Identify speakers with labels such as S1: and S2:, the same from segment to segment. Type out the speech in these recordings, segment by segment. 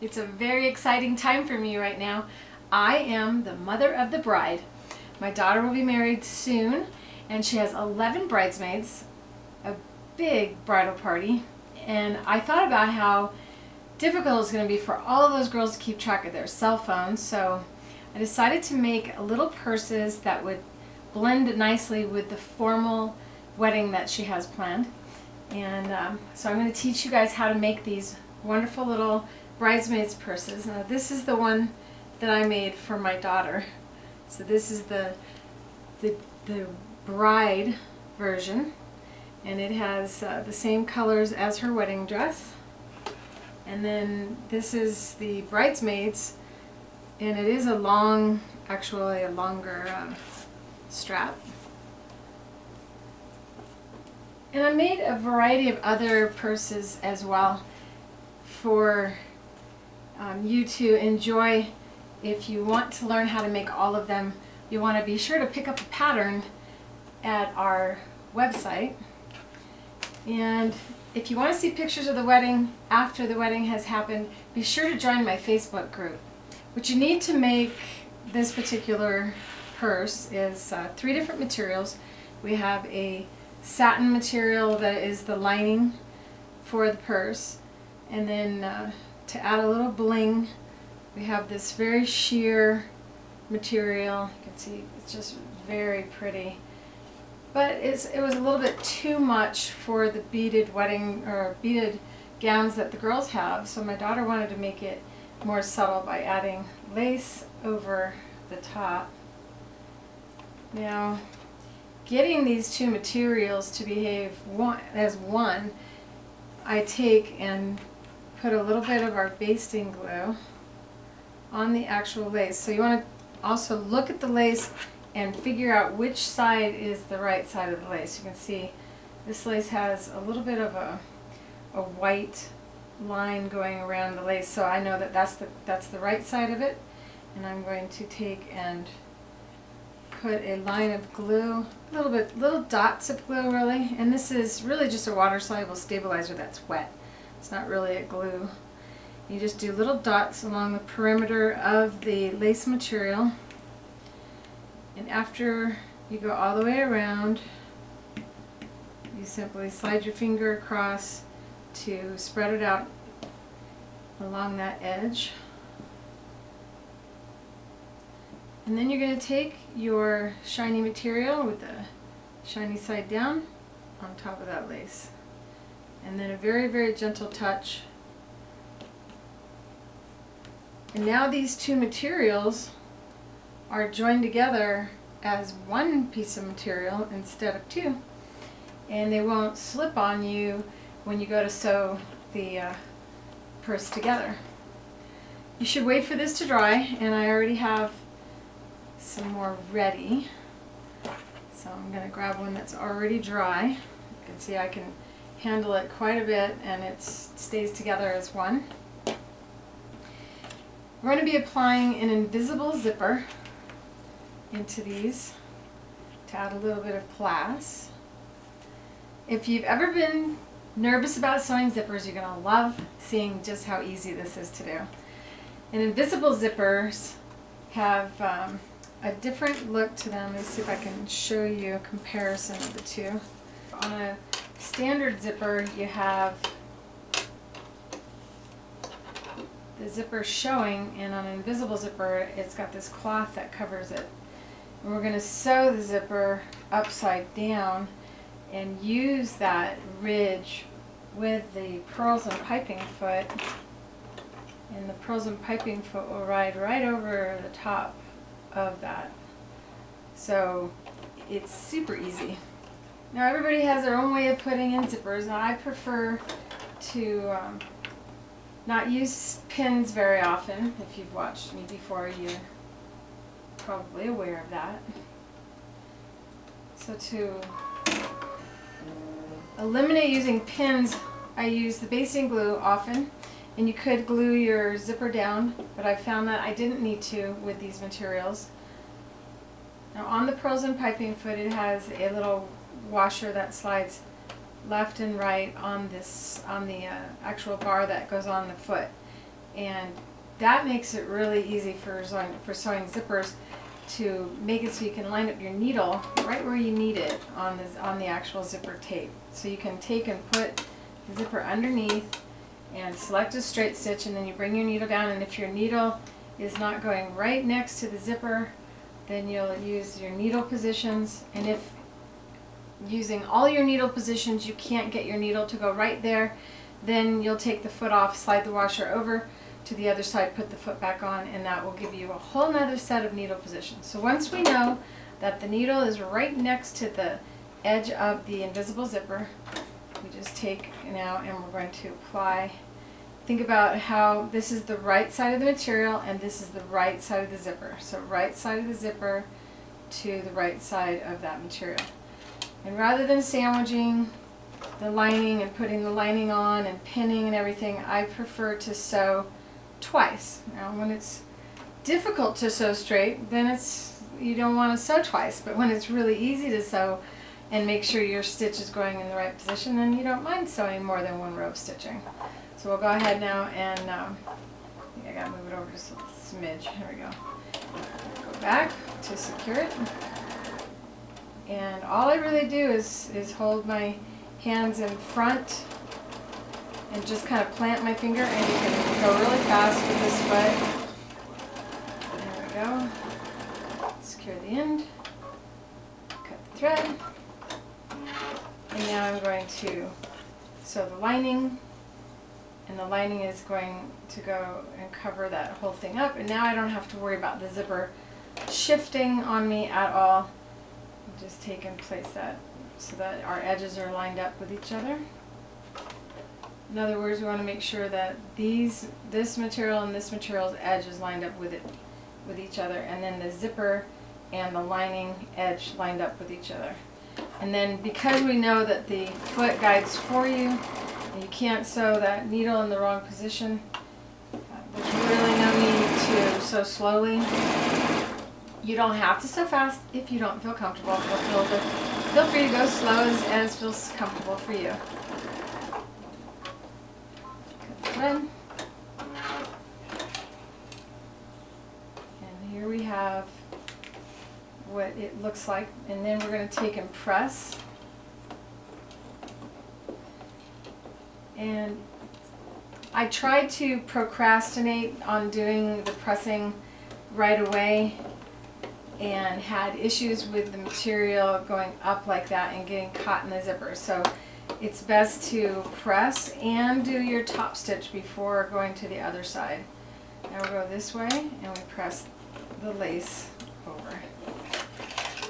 S1: It's a very exciting time for me right now. I am the mother of the bride. My daughter will be married soon, and she has 11 bridesmaids, a big bridal party, and I thought about how difficult it's going to be for all of those girls to keep track of their cell phones, so I decided to make little purses that would blend nicely with the formal wedding that she has planned. And so I'm going to teach you guys how to make these wonderful little bridesmaids purses. Now this is the one that I made for my daughter. So this is the bride version, and it has the same colors as her wedding dress. And then this is the bridesmaids, and it is actually a longer strap. And I made a variety of other purses as well for you to enjoy. If you want to learn how to make all of them, you want to be sure to pick up a pattern at our website. And if you want to see pictures of the wedding after the wedding has happened, be sure to join my Facebook group. What you need to make this particular purse is 3 different materials. We have a satin material that is the lining for the purse, and then to add a little bling, we have this very sheer material. You can see it's just very pretty, but it was a little bit too much for the beaded wedding or beaded gowns that the girls have, so my daughter wanted to make it more subtle by adding lace over the top. Now, getting these 2 materials to behave as one, I take and put a little bit of our basting glue on the actual lace. So you want to also look at the lace and figure out which side is the right side of the lace. You can see this lace has a little bit of a white line going around the lace, so I know that that's the right side of it. And I'm going to take and put a line of glue, little dots of glue really, and this is really just a water-soluble stabilizer that's wet. It's not really a glue. You just do little dots along the perimeter of the lace material, and after you go all the way around, you simply slide your finger across to spread it out along that edge. And then you're going to take your shiny material with the shiny side down on top of that lace. And then a very, very gentle touch. And now these 2 materials are joined together as one piece of material instead of 2. And they won't slip on you when you go to sew the purse together. You should wait for this to dry, and I already have some more ready. So I'm going to grab one that's already dry. You can see I can handle it quite a bit, and it stays together as one. We're going to be applying an invisible zipper into these to add a little bit of class. If you've ever been nervous about sewing zippers, you're going to love seeing just how easy this is to do. And invisible zippers have a different look to them. Let me see if I can show you a comparison of the 2. On a standard zipper, you have the zipper showing, and on an invisible zipper, it's got this cloth that covers it. And we're going to sew the zipper upside down and use that ridge with the pearls and piping foot, and the pearls and piping foot will ride right over the top of that. So it's super easy. Now everybody has their own way of putting in zippers. Now I prefer to not use pins very often. If you've watched me before, you're probably aware of that. So to eliminate using pins, I use the basting glue often, and you could glue your zipper down, but I found that I didn't need to with these materials. Now on the pearls and piping foot, it has a little washer that slides left and right on the actual bar that goes on the foot. And that makes it really easy for sewing zippers to make it so you can line up your needle right where you need it on the actual zipper tape. So you can take and put the zipper underneath and select a straight stitch, and then you bring your needle down, and if your needle is not going right next to the zipper, then you'll use your needle positions. And if using all your needle positions you can't get your needle to go right there, then you'll take the foot off, slide the washer over to the other side, put the foot back on, and that will give you a whole nother set of needle positions. So once we know that the needle is right next to the edge of the invisible zipper, we just take now and we're going to apply. Think about how this is the right side of the material and this is the right side of the zipper. So right side of the zipper to the right side of that material. And rather than sandwiching the lining and putting the lining on and pinning and everything, I prefer to sew twice. Now when it's difficult to sew straight, then you don't want to sew twice, but when it's really easy to sew and make sure your stitch is going in the right position, then you don't mind sewing more than one row of stitching. So we'll go ahead now and I gotta move it over just a smidge. Here we go. Go back to secure it. And all I really do is hold my hands in front and just kind of plant my finger, and you can go really fast with this foot. There we go. Secure the end. Cut the thread. And now I'm going to sew the lining. And the lining is going to go and cover that whole thing up. And now I don't have to worry about the zipper shifting on me at all. Just take and place that so that our edges are lined up with each other. In other words, we want to make sure that this material and this material's edge is lined up with each other, and then the zipper and the lining edge lined up with each other. And then because we know that the foot guides for you, and you can't sew that needle in the wrong position, there's really no need to sew slowly. You don't have to sew fast if you don't feel comfortable. Feel free to go slow as feels comfortable for you. Cut the thread. And here we have what it looks like. And then we're going to take and press. And I tried to procrastinate on doing the pressing right away, and had issues with the material going up like that and getting caught in the zipper. So it's best to press and do your top stitch before going to the other side. Now we'll go this way and we press the lace over.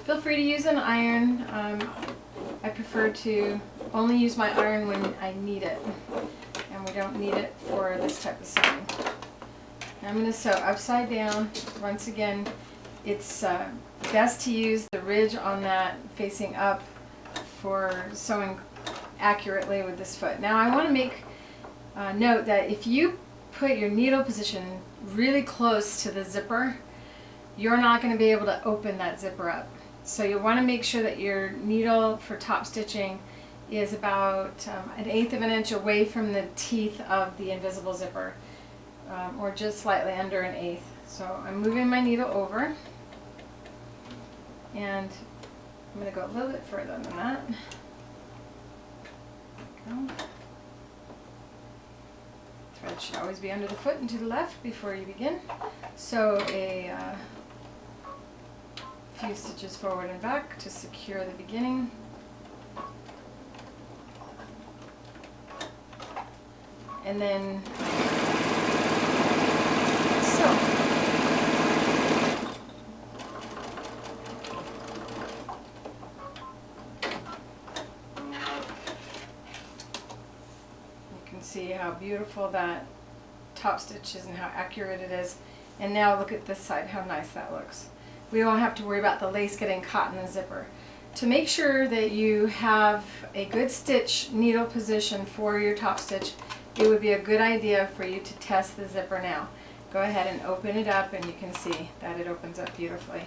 S1: Feel free to use an iron. I prefer to only use my iron when I need it, and we don't need it for this type of sewing. Now I'm going to sew upside down. Once again, it's best to use the ridge on that facing up for sewing accurately with this foot. Now I want to make note that if you put your needle position really close to the zipper, you're not going to be able to open that zipper up. So you'll want to make sure that your needle for top stitching is about 1/8 of an inch away from the teeth of the invisible zipper, or just slightly under 1/8. So I'm moving my needle over, and I'm going to go a little bit further than that. There we go. Thread should always be under the foot and to the left before you begin. So a few stitches forward and back to secure the beginning. And then sew. You can see how beautiful that top stitch is and how accurate it is. And now look at this side, how nice that looks. We don't have to worry about the lace getting caught in the zipper. To make sure that you have a good stitch needle position for your top stitch, it would be a good idea for you to test the zipper now. Go ahead and open it up, and you can see that it opens up beautifully.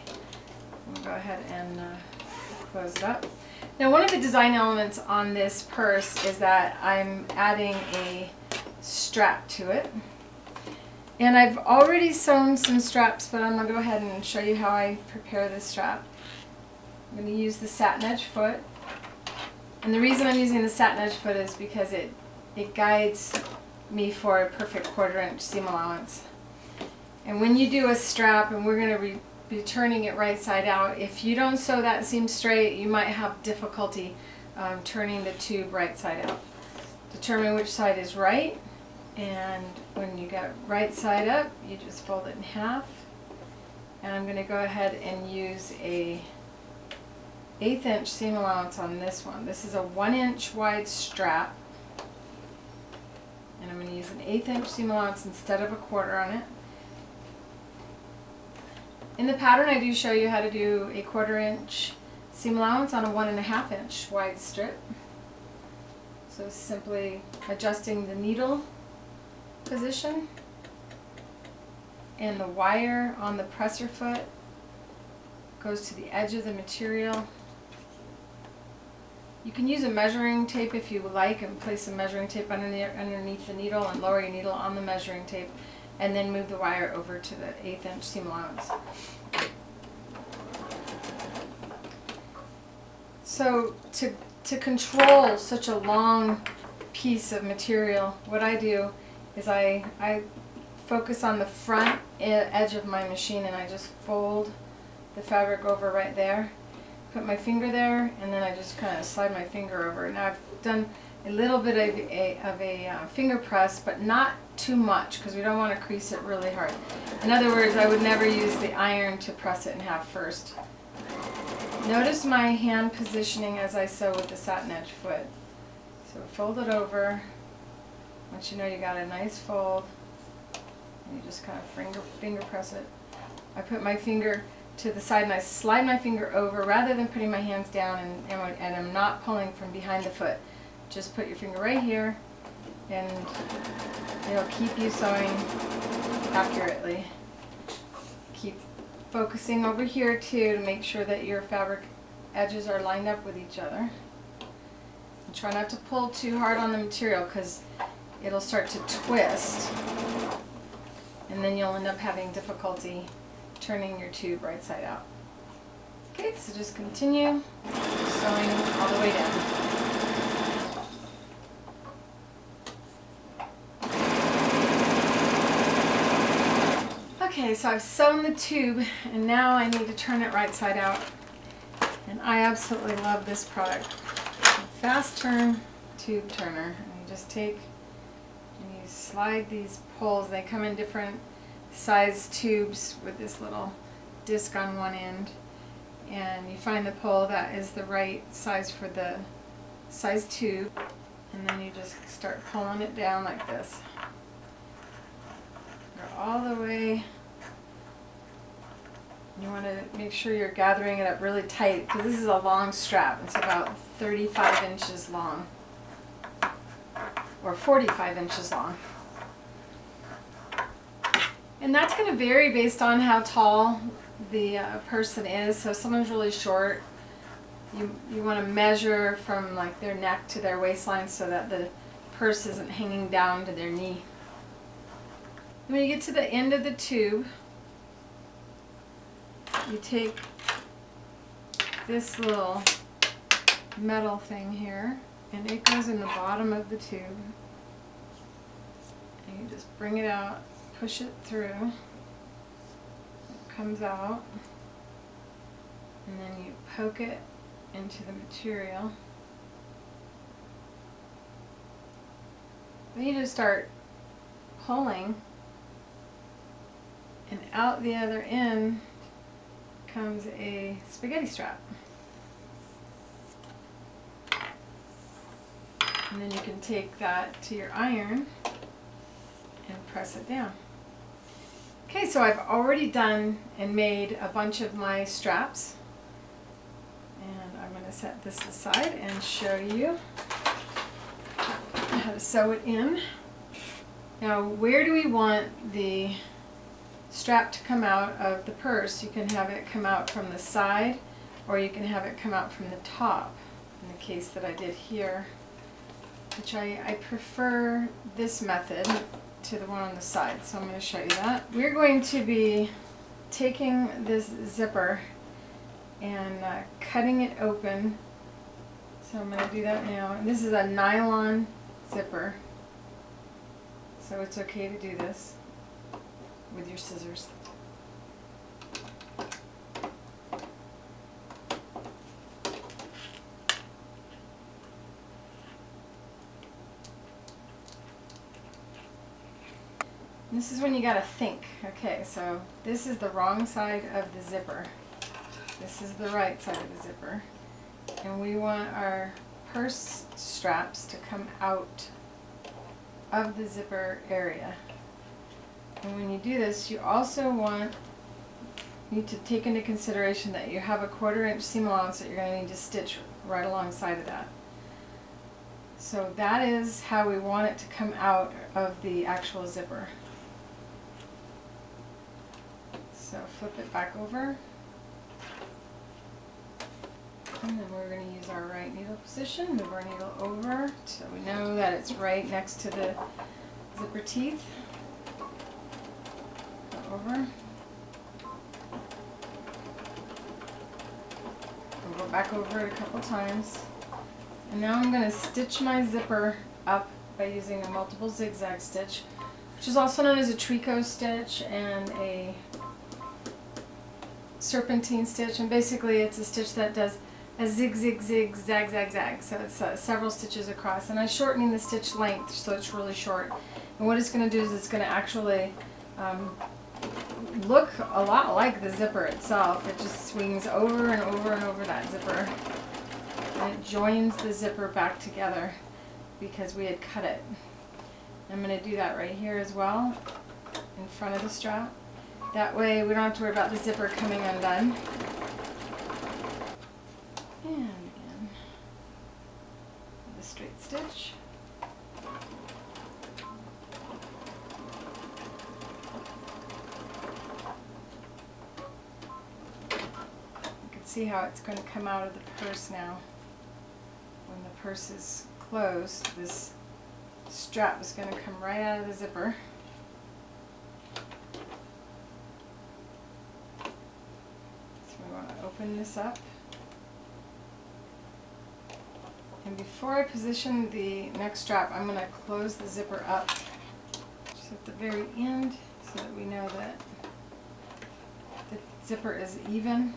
S1: We'll go ahead and close it up. Now, one of the design elements on this purse is that I'm adding a strap to it. And I've already sewn some straps, but I'm going to go ahead and show you how I prepare this strap. I'm going to use the satin edge foot. And the reason I'm using the satin edge foot is because it guides me for a perfect 1/4 inch seam allowance. And when you do a strap, and we're going to be turning it right side out, if you don't sew that seam straight, you might have difficulty turning the tube right side out. Determine which side is right, and when you got right side up, you just fold it in half. And I'm going to go ahead and use a 1/8 inch seam allowance on this one. This is a 1 inch wide strap, and I'm going to use an 1/8 inch seam allowance instead of a 1/4 on it. In the pattern, I do show you how to do a 1/4 inch seam allowance on a 1.5 inch wide strip. So simply adjusting the needle position, and the wire on the presser foot goes to the edge of the material. You can use a measuring tape if you like, and place a measuring tape underneath the needle and lower your needle on the measuring tape, and then move the wire over to the 1/8 inch seam allowance. So to control such a long piece of material, what I do is I focus on the front edge of my machine, and I just fold the fabric over right there, put my finger there, and then I just kind of slide my finger over. Now I've done a little bit of a finger press, but not too much, because we don't want to crease it really hard. In other words, I would never use the iron to press it in half first. Notice my hand positioning as I sew with the satin edge foot. So fold it over. Once you know you got a nice fold, and you just kind of finger press it. I put my finger to the side and I slide my finger over rather than putting my hands down, and I'm not pulling from behind the foot. Just put your finger right here, and it'll keep you sewing accurately. Keep focusing over here too to make sure that your fabric edges are lined up with each other. And try not to pull too hard on the material, because it'll start to twist, and then you'll end up having difficulty turning your tube right side out. Okay, so just continue sewing all the way down. Okay, so I've sewn the tube, and now I need to turn it right side out. And I absolutely love this product. Fast turn tube turner. And you just take and you slide these poles. They come in different size tubes with this little disc on one end. And you find the pole that is the right size for the size tube. And then you just start pulling it down like this. Go all the way. You want to make sure you're gathering it up really tight, because this is a long strap. It's about 35 inches long, or 45 inches long. And that's going to vary based on how tall the person is. So if someone's really short, you want to measure from like their neck to their waistline so that the purse isn't hanging down to their knee. When you get to the end of the tube, you take this little metal thing here, and it goes in the bottom of the tube, and you just bring it out, push it through, it comes out, and then you poke it into the material. Then you just start pulling, and out the other end comes a spaghetti strap. And then you can take that to your iron and press it down. Okay, so I've already done and made a bunch of my straps. And I'm going to set this aside and show you how to sew it in. Now, where do we want the strap to come out of the purse? You can have it come out from the side, or you can have it come out from the top, in the case that I did here, which I prefer this method to the one on the side, so I'm going to show you that. We're going to be taking this zipper and cutting it open. So I'm going to do that now. And this is a nylon zipper, so it's okay to do this with your scissors. This is when you gotta think. Okay, so this is the wrong side of the zipper. This is the right side of the zipper. And we want our purse straps to come out of the zipper area. And when you do this, you also need to take into consideration that you have a 1/4 inch seam allowance that you're going to need to stitch right alongside of that. So that is how we want it to come out of the actual zipper. So flip it back over, and then we're going to use our right needle position, move our needle over so we know that it's right next to the zipper teeth. Go over. We'll go back over it a couple times. And now I'm going to stitch my zipper up by using a multiple zigzag stitch, which is also known as a tricot stitch and a serpentine stitch, and basically it's a stitch that does a zig zig zig zag zag zag, so it's several stitches across, and I'm shortening the stitch length so it's really short. And what it's going to do is it's going to actually look a lot like the zipper itself. It just swings over and over and over that zipper, and it joins the zipper back together because we had cut it. I'm going to do that right here as well in front of the strap. That way we don't have to worry about the zipper coming undone. And again, with a straight stitch. You can see how it's going to come out of the purse now. When the purse is closed, this strap is going to come right out of the zipper. Open this up, and before I position the next strap, I'm going to close the zipper up just at the very end so that we know that the zipper is even.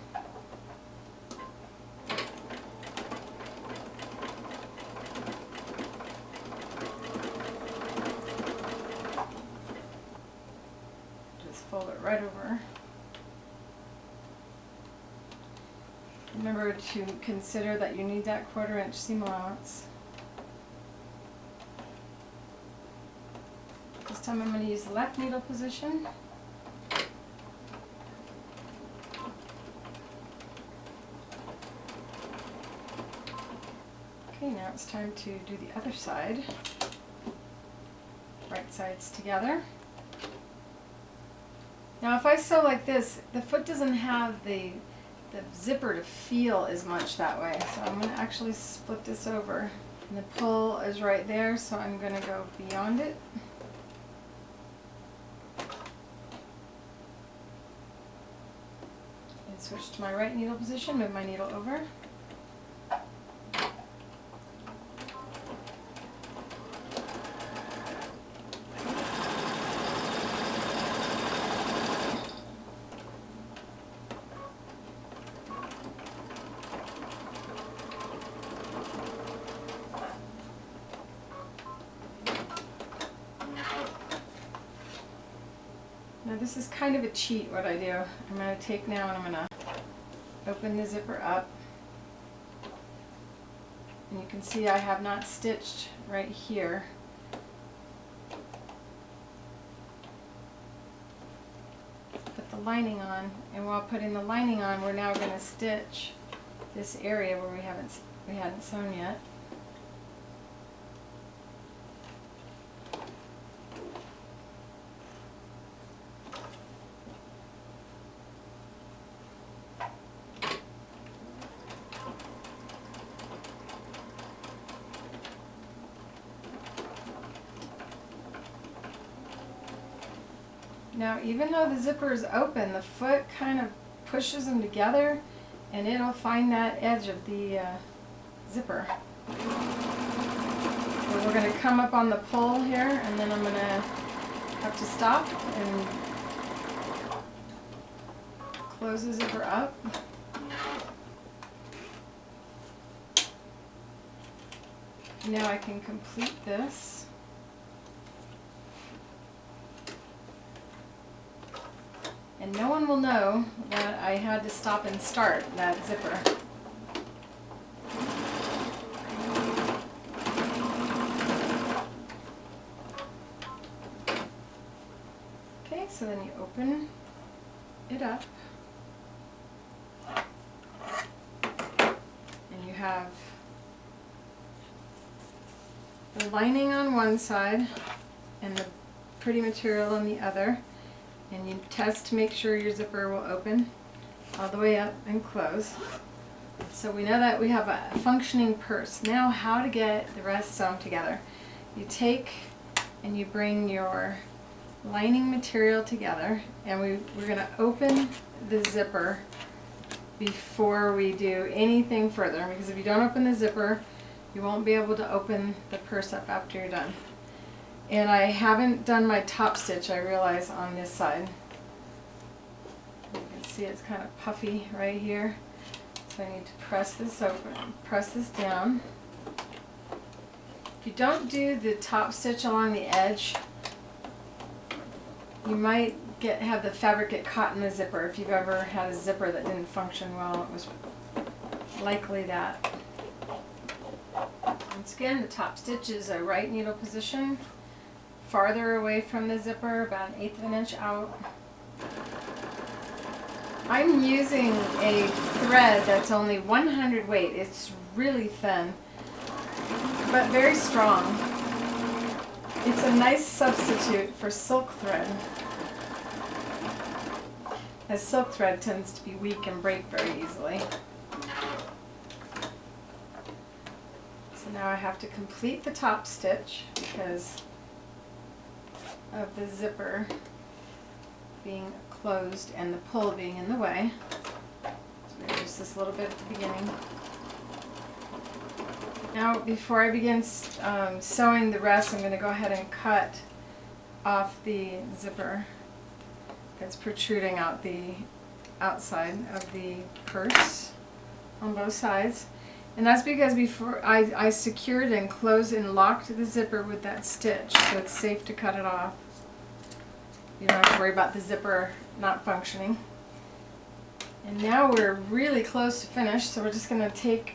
S1: Just fold it right over. Remember to consider that you need that 1/4 inch seam allowance. This time I'm going to use the left needle position. Okay, now it's time to do the other side. Right sides together. Now if I sew like this, the foot doesn't have the zipper to feel as much that way. So I'm going to actually flip this over. And the pull is right there, so I'm going to go beyond it. And switch to my right needle position, move my needle over. Now this is kind of a cheat what I do. I'm going to take now and I'm going to open the zipper up. And you can see I have not stitched right here. Put the lining on, and while putting the lining on, we're now going to stitch this area where we hadn't sewn yet. Now, even though the zipper is open, the foot kind of pushes them together and it'll find that edge of the zipper. So we're going to come up on the pull here, and then I'm going to have to stop and close the zipper up. Now I can complete this. And no one will know that I had to stop and start that zipper. Okay, so then you open it up. And you have the lining on one side and the pretty material on the other. And you test to make sure your zipper will open all the way up and close. So we know that we have a functioning purse. Now how to get the rest sewn together. You take and you bring your lining material together, and we're going to open the zipper before we do anything further, because if you don't open the zipper, you won't be able to open the purse up after you're done. And I haven't done my top stitch, I realize, on this side. You can see it's kind of puffy right here. So I need to press this open, press this down. If you don't do the top stitch along the edge, you might have the fabric get caught in the zipper. If you've ever had a zipper that didn't function well, it was likely that. Once again, the top stitch is a right needle position, farther away from the zipper, about 1/8 of an inch out. I'm using a thread that's only 100 weight. It's really thin, but very strong. It's a nice substitute for silk thread, as silk thread tends to be weak and break very easily. So now I have to complete the top stitch because of the zipper being closed and the pull being in the way. So just this little bit at the beginning. Now before I begin sewing the rest, I'm going to go ahead and cut off the zipper that's protruding out the outside of the purse on both sides. And that's because before I secured and closed and locked the zipper with that stitch, so it's safe to cut it off. You don't have to worry about the zipper not functioning. And now we're really close to finish, so we're just going to take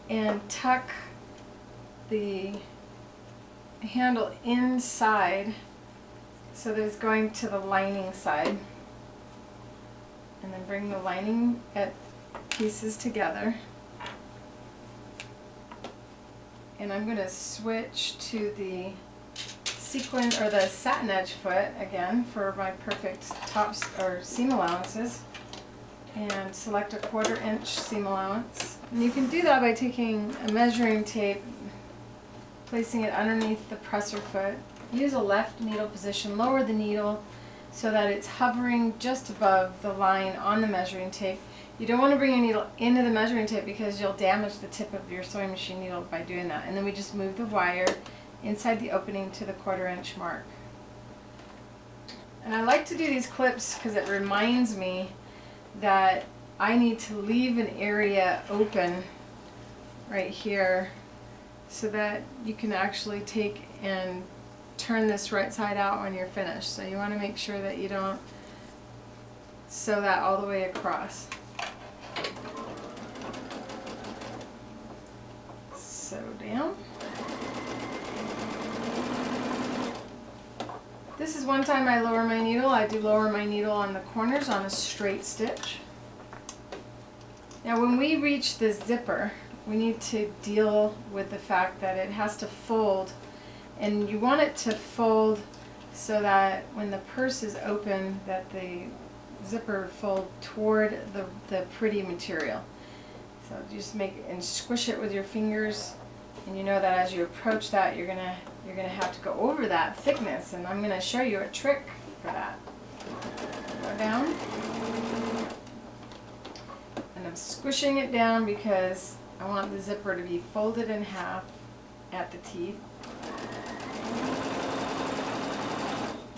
S1: and tuck the handle inside so that it's going to the lining side. And then bring the lining pieces together. And I'm going to switch to the sequin or the satin edge foot again for my perfect tops or seam allowances, and select a 1/4 inch seam allowance. And you can do that by taking a measuring tape, placing it underneath the presser foot. Use a left needle position, lower the needle so that it's hovering just above the line on the measuring tape. You don't want to bring your needle into the measuring tape because you'll damage the tip of your sewing machine needle by doing that. And then we just move the wire inside the opening to the 1/4 inch mark. And I like to do these clips because it reminds me that I need to leave an area open right here so that you can actually take and turn this right side out when you're finished. So you want to make sure that you don't sew that all the way across. Sew down. This is one time I lower my needle. I do lower my needle on the corners on a straight stitch. Now when we reach the zipper, we need to deal with the fact that it has to fold, and you want it to fold so that when the purse is open that the zipper fold toward the pretty material. So just make it and squish it with your fingers, and you know that as you approach that you're gonna have to go over that thickness, and I'm gonna show you a trick for that. down. And I'm squishing it down because I want the zipper to be folded in half at the teeth.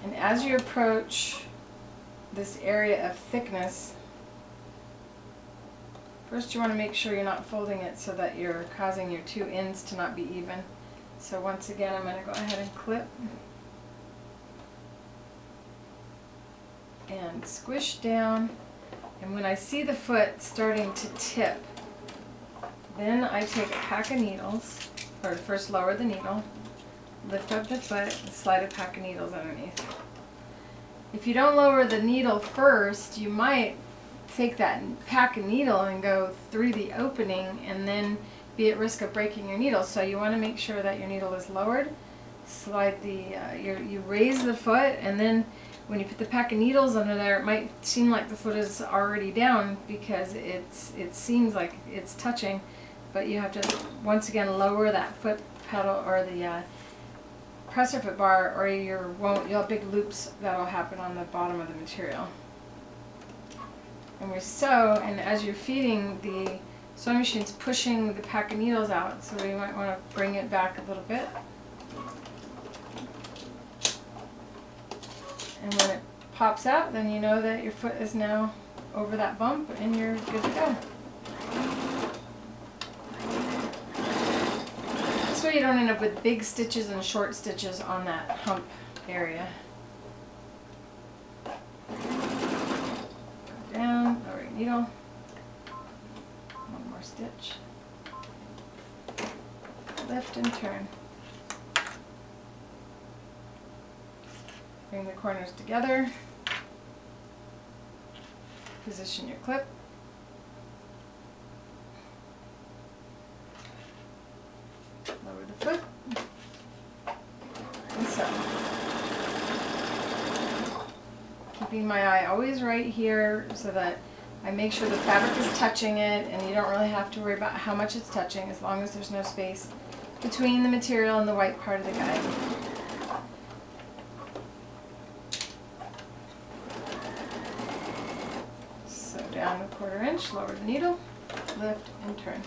S1: And as you approach this area of thickness, first you want to make sure you're not folding it so that you're causing your two ends to not be even. So once again, I'm going to go ahead and clip and squish down. And when I see the foot starting to tip, then I take a pack of needles, or first lower the needle, lift up the foot, and slide a pack of needles underneath. If you don't lower the needle first, you might take that pack of needle and go through the opening and then be at risk of breaking your needle. So you want to make sure that your needle is lowered. Slide the, you raise the foot, and then when you put the pack of needles under there, it might seem like the foot is already down because it seems like it's touching, but you have to once again lower that foot pedal or the presser foot bar, or you'll have big loops that'll happen on the bottom of the material. And we sew, and as you're feeding, the sewing machine's pushing the pack of needles out, so you might want to bring it back a little bit. And when it pops out, then you know that your foot is now over that bump and you're good to go. This way you don't end up with big stitches and short stitches on that hump area. Down, lower your needle. One more stitch. Lift and turn. Bring the corners together. Position your clip. Lower the foot. And sew. Keeping my eye always right here so that I make sure the fabric is touching it, and you don't really have to worry about how much it's touching as long as there's no space between the material and the white part of the guide. Down a 1/4 inch, lower the needle, lift and turn.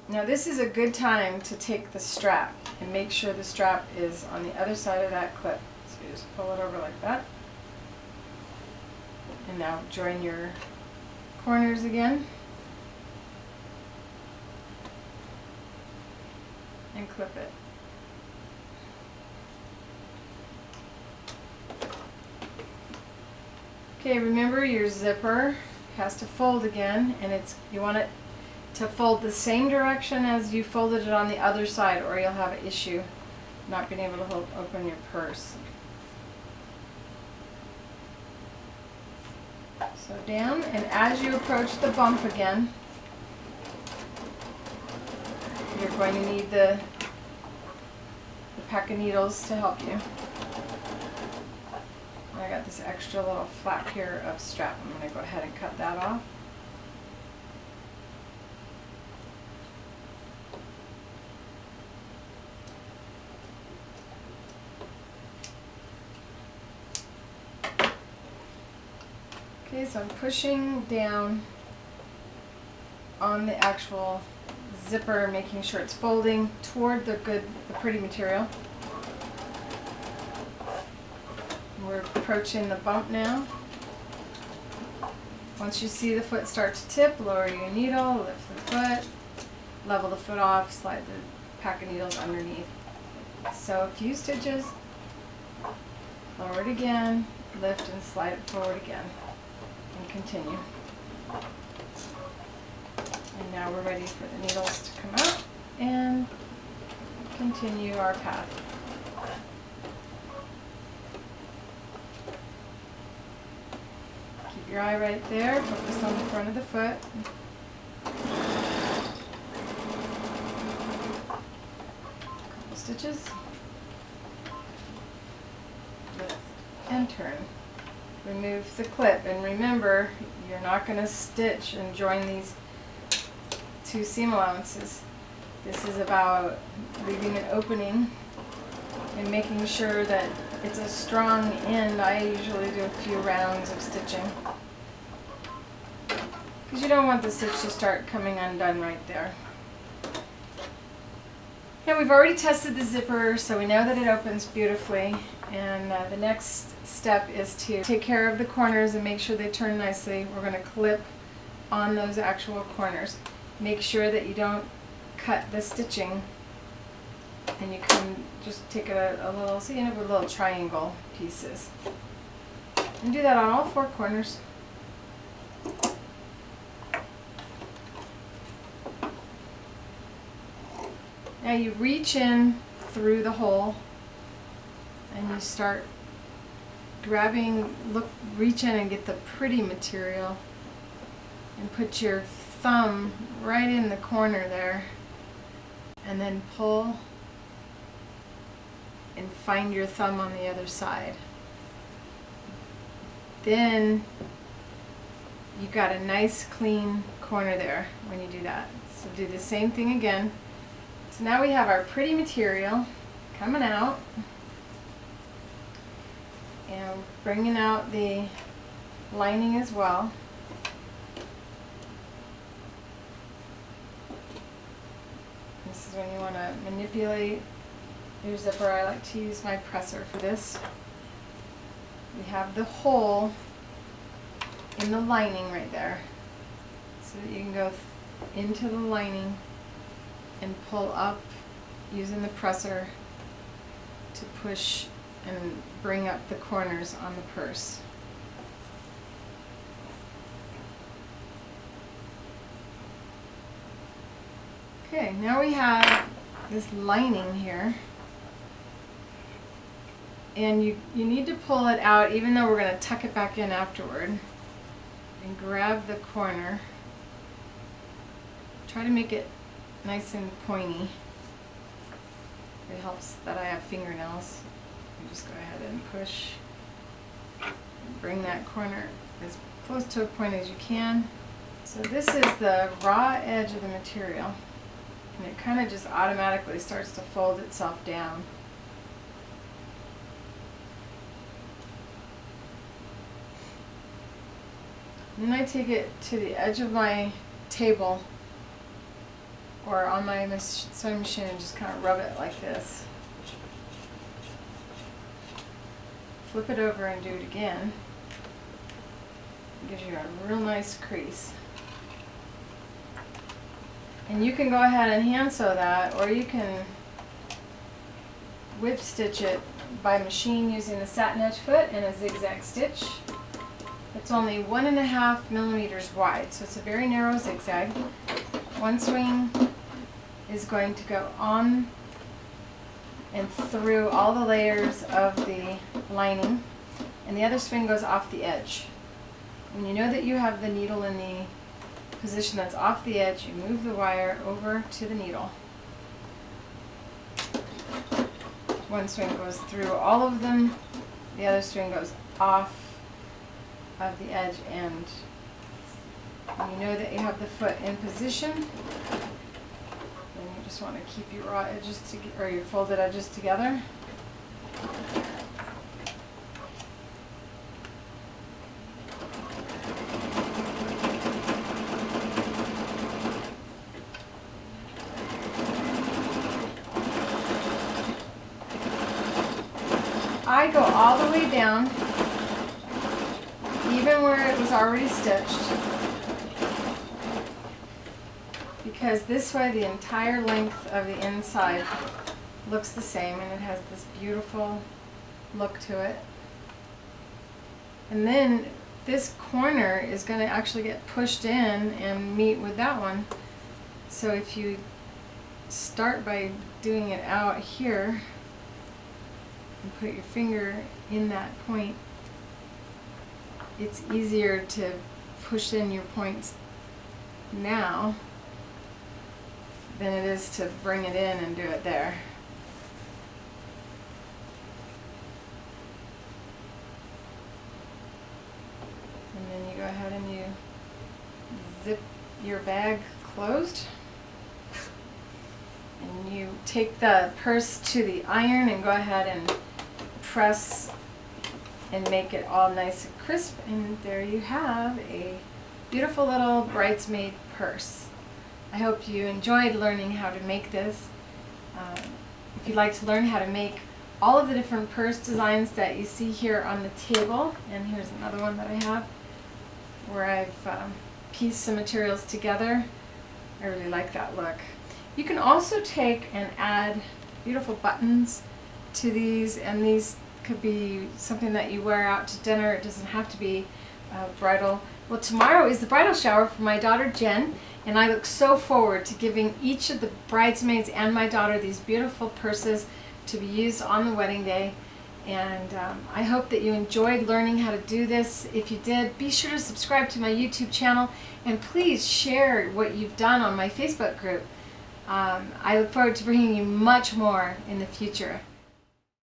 S1: Now this is a good time to take the strap and make sure the strap is on the other side of that clip. So you just pull it over like that. And now join your corners again. And clip it. Okay, remember your zipper has to fold again, and you want it to fold the same direction as you folded it on the other side, or you'll have an issue not being able to open your purse. So down, and as you approach the bump again, you're going to need the pack of needles to help you. I got this extra little flap here of strap. I'm going to go ahead and cut that off. Okay, so I'm pushing down on the actual zipper, making sure it's folding toward the pretty material. We're approaching the bump now. Once you see the foot start to tip, lower your needle, lift the foot, level the foot off, slide the pack of needles underneath. Sew a few stitches, lower it again, lift and slide it forward again, and continue. And now we're ready for the needles to come out and continue our path. Keep your eye right there, focus on the front of the foot. Couple stitches. Lift and turn. Remove the clip, and remember, you're not going to stitch and join these two seam allowances. This is about leaving an opening and making sure that it's a strong end, I usually do a few rounds of stitching. Because you don't want the stitch to start coming undone right there. Now we've already tested the zipper, so we know that it opens beautifully. And the next step is to take care of the corners and make sure they turn nicely. We're going to clip on those actual corners. Make sure that you don't cut the stitching. And you can just take it a little, so you end up with little triangle pieces. And do that on all four corners. Now you reach in through the hole and you start grabbing, reach in and get the pretty material and put your thumb right in the corner there and then pull and find your thumb on the other side. Then you've got a nice clean corner there when you do that. So do the same thing again. So now we have our pretty material coming out and bringing out the lining as well. This is when you want to manipulate your zipper. I like to use my presser for this. We have the hole in the lining right there so that you can go into the lining and pull up using the presser to push and bring up the corners on the purse. Okay, now we have this lining here, and you need to pull it out even though we're going to tuck it back in afterward, and grab the corner. Try to make it nice and pointy. It helps that I have fingernails. You just go ahead and push and bring that corner as close to a point as you can. So this is the raw edge of the material, and it kind of just automatically starts to fold itself down. Then I take it to the edge of my table or on my sewing machine and just kind of rub it like this. Flip it over and do it again. It gives you a real nice crease. And you can go ahead and hand sew that, or you can whip stitch it by machine using the satin edge foot and a zigzag stitch. It's only 1.5 millimeters wide, so it's a very narrow zigzag. One swing is going to go on and through all the layers of the lining, and the other swing goes off the edge. When you know that you have the needle in the position that's off the edge, you move the wire over to the needle. One swing goes through all of them, the other swing goes off of the edge, and when you know that you have the foot in position, then you just want to keep your raw edges or your folded edges together. I go all the way down, even where it was already stitched, because this way the entire length of the inside looks the same and it has this beautiful look to it. And then this corner is going to actually get pushed in and meet with that one. So if you start by doing it out here and put your finger in that point, it's easier to push in your points now than it is to bring it in and do it there. And then you go ahead and you zip your bag closed. And you take the purse to the iron and go ahead and press and make it all nice and crisp, and there you have a beautiful little bridesmaid purse. I hope you enjoyed learning how to make this. If you'd like to learn how to make all of the different purse designs that you see here on the table, and here's another one that I have where I've pieced some materials together. I really like that look. You can also take and add beautiful buttons to these, and these could be something that you wear out to dinner. It doesn't have to be bridal. Well, tomorrow is the bridal shower for my daughter Jen, and I look so forward to giving each of the bridesmaids and my daughter these beautiful purses to be used on the wedding day. And I hope that you enjoyed learning how to do this. If you did, be sure to subscribe to my YouTube channel, and please share what you've done on my Facebook group. I look forward to bringing you much more in the future.